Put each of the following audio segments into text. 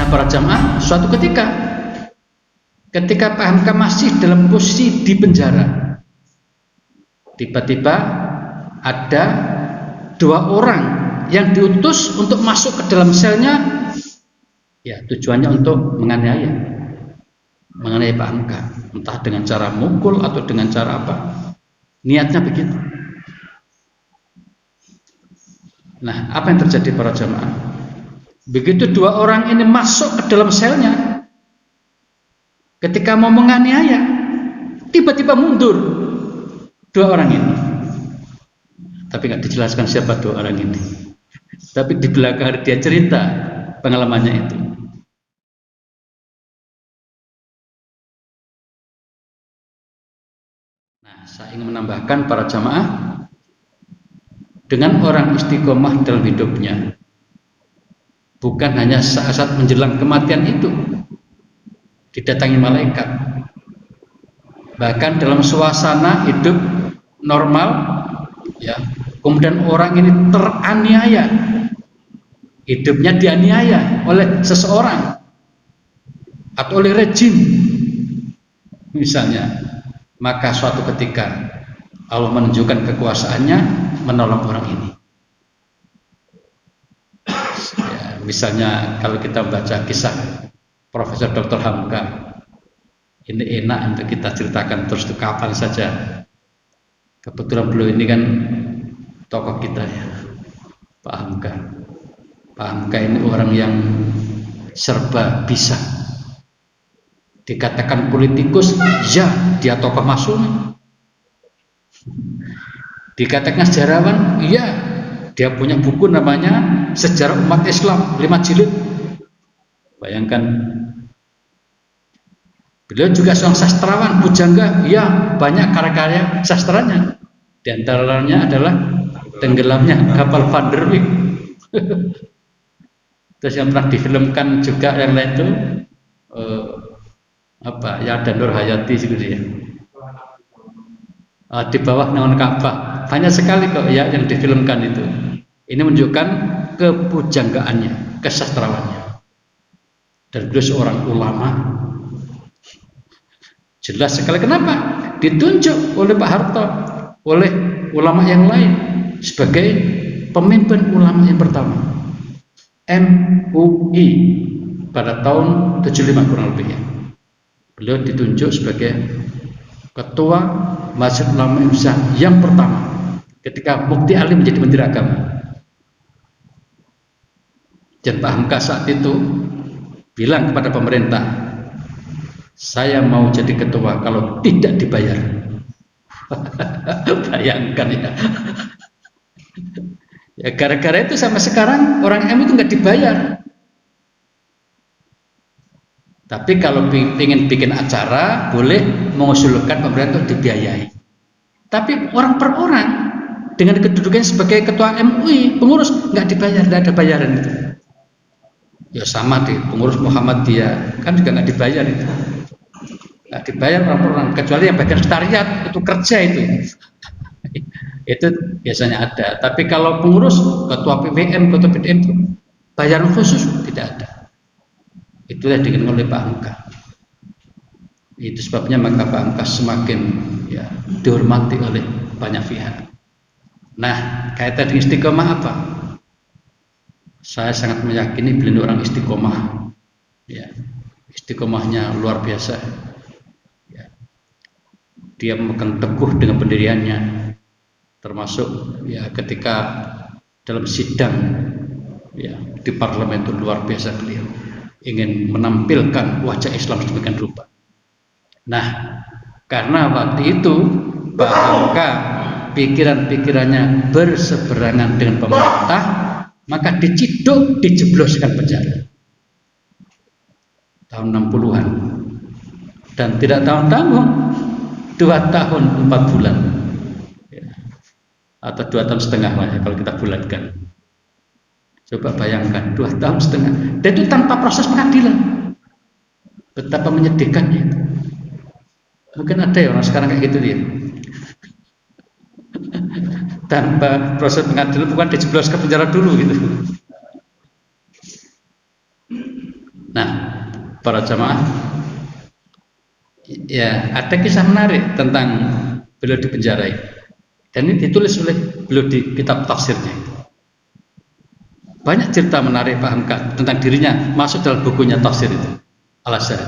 para jamaah, suatu ketika Pak Hamka masih dalam posisi di penjara, tiba-tiba ada 2 orang yang diutus untuk masuk ke dalam selnya, ya tujuannya untuk menganiaya Pak Hamka, entah dengan cara mukul atau dengan cara apa, niatnya begitu. Nah, apa yang terjadi para jamaah? Begitu 2 orang ini masuk ke dalam selnya, ketika mau menganiaya, tiba-tiba mundur 2 orang ini. Tapi nggak dijelaskan siapa 2 orang ini. Tapi di belakang dia cerita pengalamannya itu. Nah, saya ingin menambahkan para jamaah, dengan orang istiqomah dalam hidupnya, bukan hanya saat menjelang kematian itu didatangi malaikat, bahkan dalam suasana hidup normal, ya, kemudian orang ini teraniaya, hidupnya dianiaya oleh seseorang atau oleh rejim misalnya, maka suatu ketika Allah menunjukkan kekuasaannya menolong orang ini. Ya, misalnya kalau kita baca kisah Profesor Dr. Hamka, ini enak untuk kita ceritakan terus kapan saja. Kebetulan beliau ini kan tokoh kita, ya, Pak Hamka. Pak Hamka ini orang yang serba bisa. Dikatakan politikus, ya dia tokoh masyhur. Dikatakan sejarawan, iya dia punya buku namanya Sejarah Umat Islam 5 jilid. Bayangkan. Beliau juga seorang sastrawan, pujangga, iya banyak karya-karya sastranya. Di antaranya adalah tenggelamnya kapal Van der Wijk. Terus yang pernah difilmkan juga yang lain itu ya dan Nur Hayati gitu ya. Di bawah naungan Ka'bah, banyak sekali kok ya yang difilmkan itu. Ini menunjukkan kepujanggaannya, kesastrawannya. Dan beliau seorang ulama, jelas sekali. Kenapa? Ditunjuk oleh Pak Harto, oleh ulama yang lain sebagai pemimpin ulama yang pertama MUI pada tahun 75 kurang lebih ya. Beliau ditunjuk sebagai ketua Masjid Ulama Indonesia yang pertama ketika Mufti Ali menjadi Menteri Agama. Dan Pak Hamka saat itu bilang kepada pemerintah, saya mau jadi ketua kalau tidak dibayar. Bayangkan ya. Ya gara-gara itu sampai sekarang orang MUI itu nggak dibayar. Tapi kalau ingin bikin acara, boleh mengusulkan pemerintah untuk dibiayai. Tapi orang per orang dengan kedudukannya sebagai ketua MUI, pengurus nggak dibayar, nggak ada bayaran itu. Ya sama di pengurus Muhammadiyah kan juga nggak dibayar itu, nggak dibayar orang per orang, kecuali yang bagian sekretariat itu kerja itu. Itu biasanya ada. Tapi kalau pengurus, ketua PWM, ketua PDM itu bayaran khusus tidak ada. Itulah dengan oleh Pak Hamka. Itu sebabnya maka Pak Hamka semakin ya dihormati oleh banyak pihak. Nah, kaitan dengan istiqomah apa? Saya sangat meyakini beliau orang istiqomah. Ya, istiqomahnya luar biasa. Ya. Dia memegang teguh dengan pendiriannya, termasuk ya ketika dalam sidang ya di parlemen itu luar biasa beliau ingin menampilkan wajah Islam sedemikian rupa. Nah, karena waktu itu Pak Hamka pikiran-pikirannya berseberangan dengan pemerintah, maka diciduk, dijebloskan penjara tahun 60-an, dan tidak tanggung-tanggung 2 tahun 4 bulan ya. Atau 2 tahun setengah lah ya, kalau kita bulatkan. Coba bayangkan 2 tahun setengah, dan itu tanpa proses pengadilan. Betapa menyedihkannya itu. Mungkin ada ya orang sekarang kayak gitu dia. Tanpa proses pengadilan, bukan dijeblos ke penjara dulu gitu. Nah, para jamaah, ya ada kisah menarik tentang beliau dipenjarai, dan ini ditulis oleh beliau di kitab tafsirnya. Banyak cerita menarik Pak Hamka tentang dirinya masuk dalam bukunya tafsir itu Al-Azhar.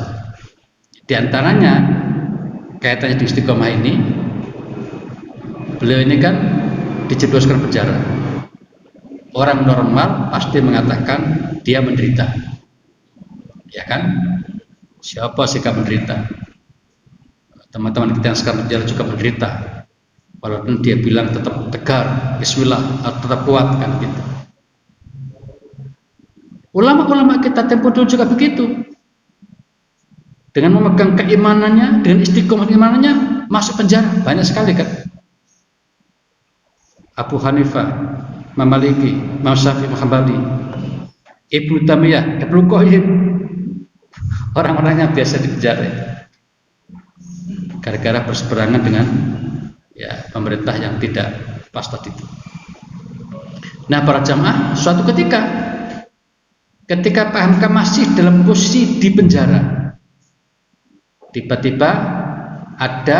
Di antaranya kaitannya di Istiqomah ini, beliau ini kan dijebloskan penjara. Orang normal pasti mengatakan dia menderita, ya kan? Siapa sih gak menderita? Teman-teman kita yang sekarang penjara juga menderita, walaupun dia bilang tetap tegar, bismillah, tetap kuat kan gitu. Ulama-ulama kita tempo dulu juga begitu, dengan memegang keimanannya, dengan istiqomah keimanannya masuk penjara banyak sekali kan. Abu Hanifah, Imam Maliki, Imam Syafi'i, Imam Hambali, Ibnu Taimiyah, Ibnu Qayyim, orang-orangnya biasa dipenjara gara-gara berseberangan dengan pemerintah yang tidak pas tadi itu. Nah, para jamaah, suatu ketika Pak Hamka masih dalam posisi di penjara, tiba-tiba ada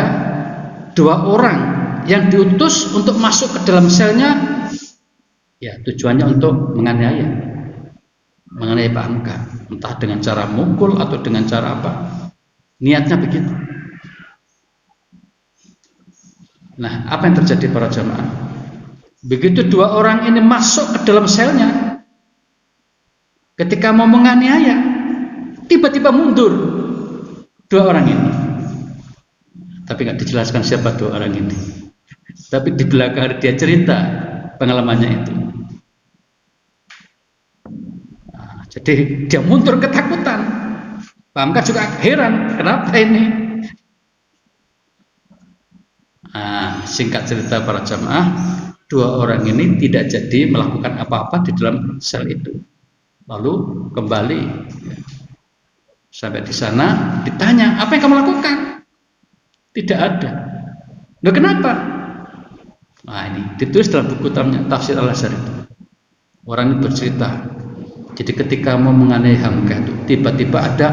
2 orang yang diutus untuk masuk ke dalam selnya, tujuannya untuk menganiaya Pak Hamka, entah dengan cara mukul atau dengan cara apa, niatnya begitu. Nah, apa yang terjadi para jamaah? Begitu 2 orang ini masuk ke dalam selnya, ketika mau menganiaya, tiba-tiba mundur 2 orang ini. Tapi nggak dijelaskan siapa 2 orang ini. Tapi di belakang dia cerita pengalamannya itu. Nah, jadi dia mundur ketakutan. Pak Hamka juga heran, kenapa ini? Nah, singkat cerita para jamaah, 2 orang ini tidak jadi melakukan apa-apa di dalam sel itu. Lalu kembali sampai di sana, ditanya, apa yang kamu lakukan? Tidak ada. Loh, kenapa? Nah, ini ditulis dalam buku tafsir Al-Azhar itu. Orang ini bercerita, jadi ketika mau menganiaya Hamka itu, tiba-tiba ada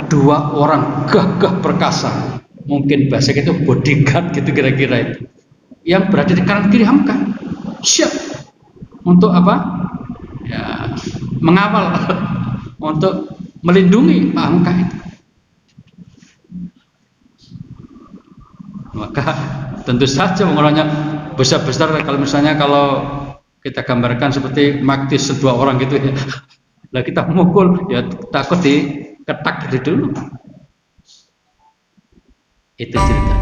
2 orang gagah perkasa, mungkin bahasa itu bodyguard gitu kira-kira itu, yang berada di kanan kiri Hamka, siap untuk apa? Mengawal, untuk melindungi Pak Hamka itu. Maka tentu saja orangnya besar-besar, kalau misalnya kalau kita gambarkan seperti magtis 2 orang gitu ya. Lah kita mukul ya takut diketak gitu dulu. Itu cerita.